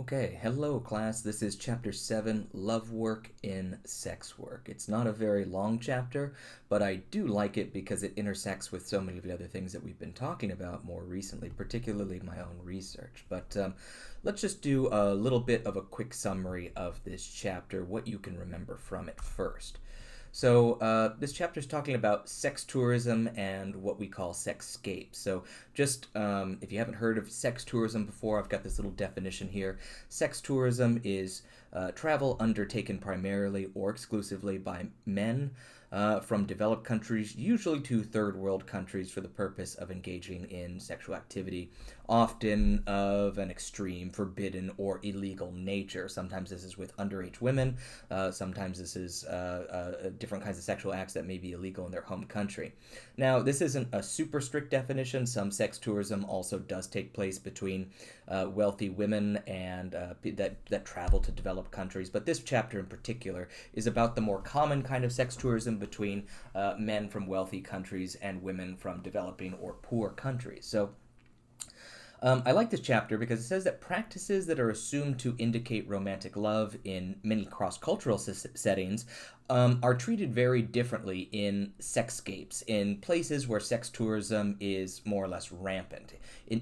Okay, hello class. This is chapter 7, Love Work in Sex Work. It's not a very long chapter, but I do like it because it intersects with so many of the other things that we've been talking about more recently, particularly my own research. But let's just do a little bit of a quick summary of this chapter, what you can remember from it first. So this chapter is talking about sex tourism and what we call sexscapes. So just if you haven't heard of sex tourism before, I've got this little definition here. Sex tourism is travel undertaken primarily or exclusively by men from developed countries, usually to third world countries, for the purpose of engaging in sexual activity, often of an extreme, forbidden, or illegal nature. Sometimes this is with underage women, sometimes this is different kinds of sexual acts that may be illegal in their home country. Now, this isn't a super strict definition. Some sex tourism also does take place between wealthy women and that travel to developed countries. But this chapter in particular is about the more common kind of sex tourism between men from wealthy countries and women from developing or poor countries. So I like this chapter because it says that practices that are assumed to indicate romantic love in many cross cultural settings are treated very differently in sexscapes, in places where sex tourism is more or less rampant,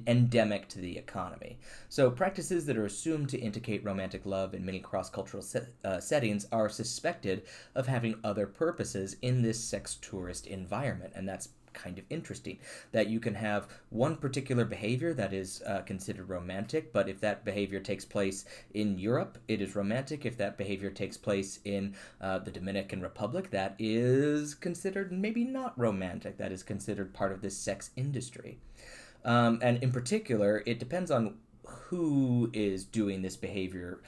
endemic to the economy. So, practices that are assumed to indicate romantic love in many cross cultural settings are suspected of having other purposes in this sex tourist environment, and that's kind of interesting that you can have one particular behavior that is considered romantic, but if that behavior takes place in Europe, it is romantic. If that behavior takes place in the Dominican Republic, that is considered maybe not romantic. That is considered part of this sex industry. And in particular, it depends on who is doing this behavior.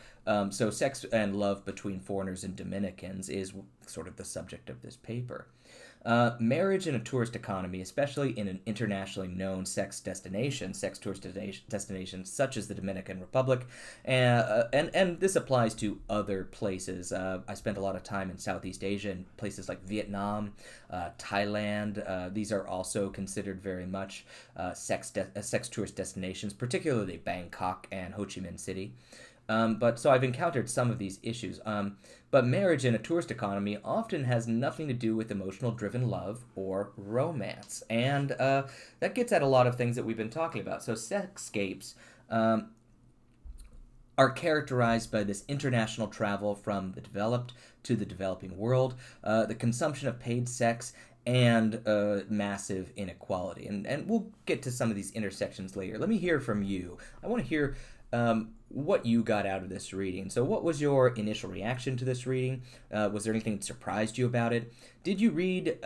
So, sex and love between foreigners and Dominicans is sort of the subject of this paper. Marriage in a tourist economy, especially in an internationally known sex tourist destinations such as the Dominican Republic, and this applies to other places. I spent a lot of time in Southeast Asia in places like Vietnam, Thailand. These are also considered very much sex tourist destinations, particularly Bangkok and Ho Chi Minh City. But so I've encountered some of these issues. But marriage in a tourist economy often has nothing to do with emotional driven love or romance. And that gets at a lot of things that we've been talking about. So sexscapes are characterized by this international travel from the developed to the developing world, the consumption of paid sex, and massive inequality. And we'll get to some of these intersections later. Let me hear from you. I want to hear what you got out of this reading. So, what was your initial reaction to this reading? Was there anything that surprised you about it? Did you read?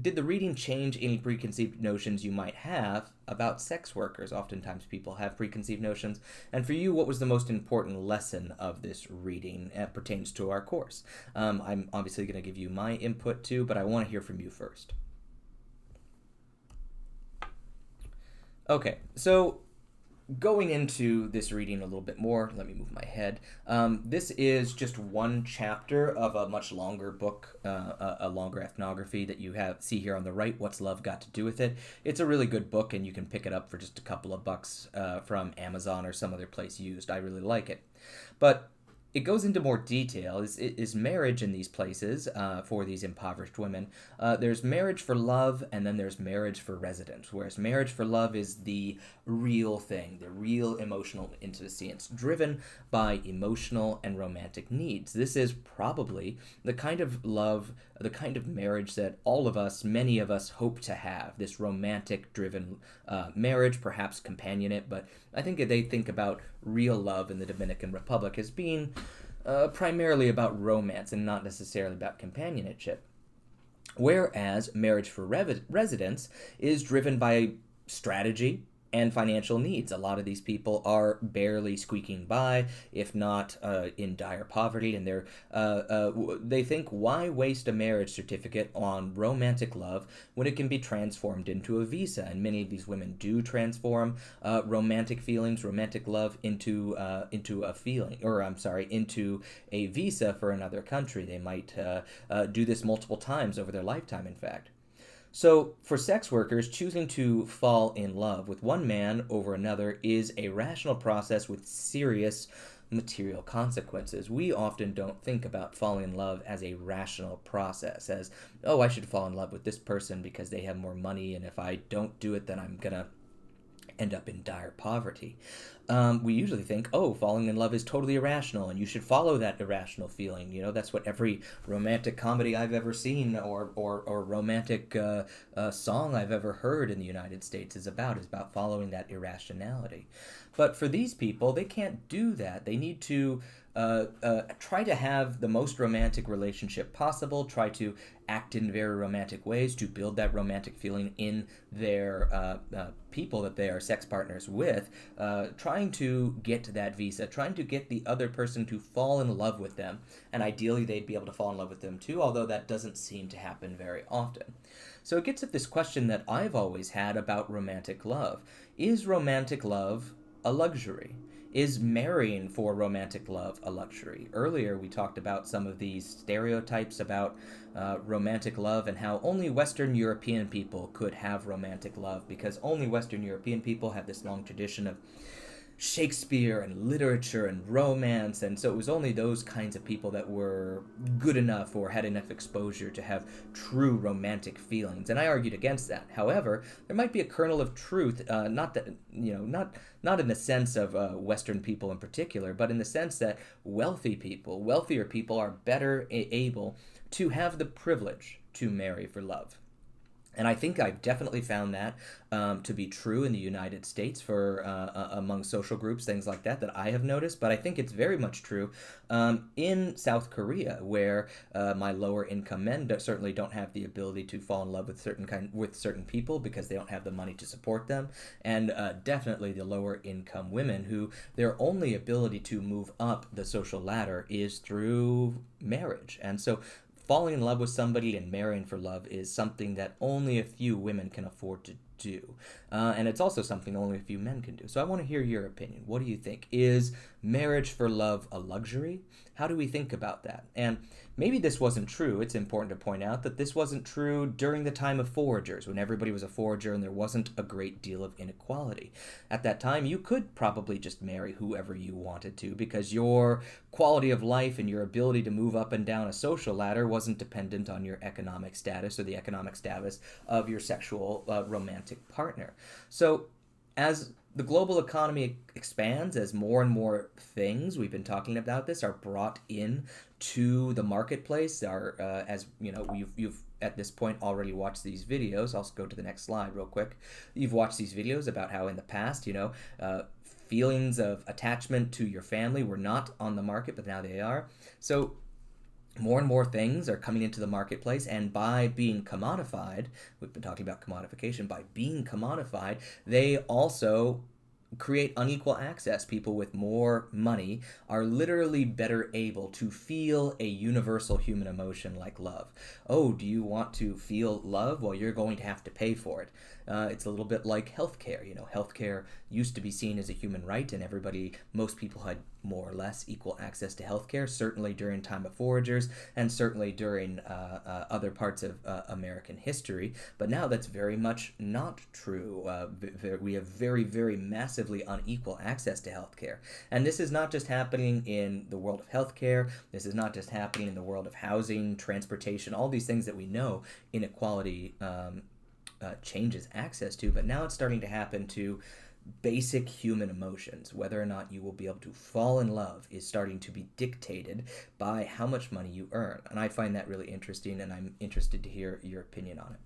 Did the reading change any preconceived notions you might have about sex workers? Oftentimes, people have preconceived notions. And for you, what was the most important lesson of this reading pertains to our course? I'm obviously going to give you my input too, but I want to hear from you first. Okay, so going into this reading a little bit more, let me move my head. This is just one chapter of a much longer book, a longer ethnography that you have see here on the right. What's Love Got to Do with It? It's a really good book, and you can pick it up for just a couple of bucks from Amazon or some other place used. I really like it, but it goes into more detail. Is marriage in these places for these impoverished women? There's marriage for love, and then there's marriage for residence. Whereas marriage for love is the real thing, the real emotional intimacy. It's driven by emotional and romantic needs. This is probably the kind of love, the kind of marriage that all of us, many of us, hope to have. This romantic driven marriage, perhaps companionate, but I think they think about real love in the Dominican Republic as being primarily about romance and not necessarily about companionship. Whereas marriage for residence is driven by strategy and financial needs. A lot of these people are barely squeaking by, if not in dire poverty, and they think, why waste a marriage certificate on romantic love when it can be transformed into a visa? And many of these women do transform romantic feelings, romantic love into a feeling, or I'm sorry, into a visa for another country. They might do this multiple times over their lifetime, in fact. So, for sex workers, choosing to fall in love with one man over another is a rational process with serious material consequences. We often don't think about falling in love as a rational process, as, oh, I should fall in love with this person because they have more money, and if I don't do it, then I'm gonna end up in dire poverty. We usually think, oh, falling in love is totally irrational, and you should follow that irrational feeling. You know, that's what every romantic comedy I've ever seen, or romantic song I've ever heard in the United States is about following that irrationality. But for these people, they can't do that. They need to try to have the most romantic relationship possible, try to act in very romantic ways to build that romantic feeling in their people that they are sex partners with, trying to get that visa, trying to get the other person to fall in love with them, and ideally they'd be able to fall in love with them too, although that doesn't seem to happen very often. So it gets at this question that I've always had about romantic love. Is romantic love a luxury? Is marrying for romantic love a luxury? Earlier, we talked about some of these stereotypes about romantic love and how only Western European people could have romantic love because only Western European people have this long tradition of Shakespeare and literature and romance, and so it was only those kinds of people that were good enough or had enough exposure to have true romantic feelings. And I argued against that. However, there might be a kernel of truth, not that not in the sense of Western people in particular, but in the sense that wealthier people, are better able to have the privilege to marry for love. And I think I've definitely found that to be true in the United States for among social groups, things like that I have noticed. But I think it's very much true in South Korea, where my lower income men certainly don't have the ability to fall in love with certain people because they don't have the money to support them, and definitely the lower income women who their only ability to move up the social ladder is through marriage. And so falling in love with somebody and marrying for love is something that only a few women can afford to do. And it's also something only a few men can do. So I want to hear your opinion. What do you think? Is marriage for love a luxury? How do we think about that? And maybe this wasn't true. It's important to point out that this wasn't true during the time of foragers, when everybody was a forager and there wasn't a great deal of inequality. At that time, you could probably just marry whoever you wanted to because your quality of life and your ability to move up and down a social ladder wasn't dependent on your economic status or the economic status of your sexual romantic partner. So as the global economy expands, as more and more things, we've been talking about this, are brought in to the marketplace, as you know, you've at this point already watched these videos. I'll go to the next slide real quick. You've watched these videos about how in the past, feelings of attachment to your family were not on the market, but now they are. So more and more things are coming into the marketplace, and by being commodified, we've been talking about commodification, by being commodified, they also create unequal access. People with more money are literally better able to feel a universal human emotion like love. Oh, do you want to feel love? Well, you're going to have to pay for it. It's a little bit like healthcare. Healthcare used to be seen as a human right, and most people had more or less equal access to healthcare, certainly during time of foragers and certainly during other parts of American history. But now that's very much not true. We have very, very massively unequal access to healthcare. And this is not just happening in the world of healthcare. This is not just happening in the world of housing, transportation, all these things that we know inequality changes access to, but now it's starting to happen to basic human emotions. Whether or not you will be able to fall in love is starting to be dictated by how much money you earn. And I find that really interesting, and I'm interested to hear your opinion on it.